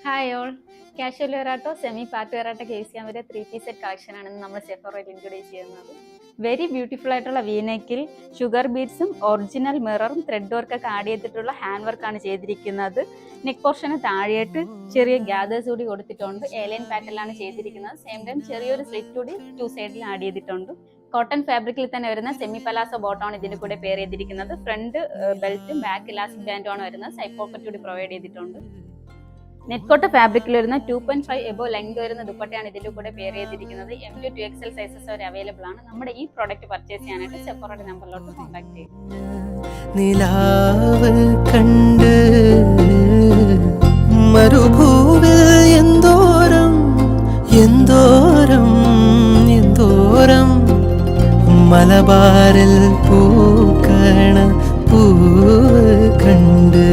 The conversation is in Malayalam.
Hi all. കാഷ്വൽ വെറാട്ടോ സെമി പാർട്ടി വെറാട്ടോ കേസ് ചെയ്യാൻ വരെ 3-piece സെറ്റ് കളക്ഷൻ ആണ് നമ്മൾ സെഫോറയിൽ ഇൻട്രൊഡ്യൂസ് ചെയ്യുന്നത്. വെരി ബ്യൂട്ടിഫുൾ ആയിട്ടുള്ള വീനെക്കിൽ ഷുഗർ ബീഡ്സും ഒറിജിനൽ മിററും ത്രെഡ് വർക്കൊക്കെ ആഡ് ചെയ്തിട്ടുള്ള ഹാൻഡ് വർക്കാണ് ചെയ്തിരിക്കുന്നത്. നെക്ക് പോർഷന് താഴെയായിട്ട് ചെറിയ ഗ്യാദേഴ്സ് കൂടി കൊടുത്തിട്ടുണ്ട്. എലൈൻ പാറ്റേണിലാണ് ചെയ്തിരിക്കുന്നത്. സെയിം ടൈം ചെറിയൊരു സ്ലിറ്റ് കൂടി 2 സൈഡിൽ ആഡ് ചെയ്തിട്ടുണ്ട്. കോട്ടൺ ഫാബ്രിക്കിൽ തന്നെ വരുന്ന സെമി പലാസോ ബോട്ടമാണ് ഇതിന്റെ കൂടെ പെയർ ചെയ്തിരിക്കുന്നത്. ഫ്രണ്ട് ബെൽറ്റും ബാക്ക് ഇലാസ്റ്റിക് ബാൻഡും ആണ് വരുന്നത്. സൈഡ് പോക്കറ്റ് കൂടി പ്രൊവൈഡ് ചെയ്തിട്ടുണ്ട്. നെറ്റ് കോട്ട ഫാബ്രിക്കിൽ വരുന്ന 2.5 എബോ ലെങ്ത് വരുന്ന ദുപ്പട്ടയാണ് ഇതിന്റെ കൂടെ പെയർ ചെയ്തിരിക്കുന്നത്. M to 2XL സൈസസ് വരെ അവൈലബിൾ ആണ്. നമ്മുടെ ഈ പ്രോഡക്റ്റ് പർച്ചേസ് ചെയ്യാനായിട്ട് സെഫോറയുടെ നമ്പറിലോട്ട് കോൺടാക്ട് ചെയ്യും. നിലാവ് കണ്ട് മരുഭൂവിൽ എന്തോരം എന്തോരം എന്തോരം മലബാറിൽ പൂക്കണ പൂവ് കണ്ട്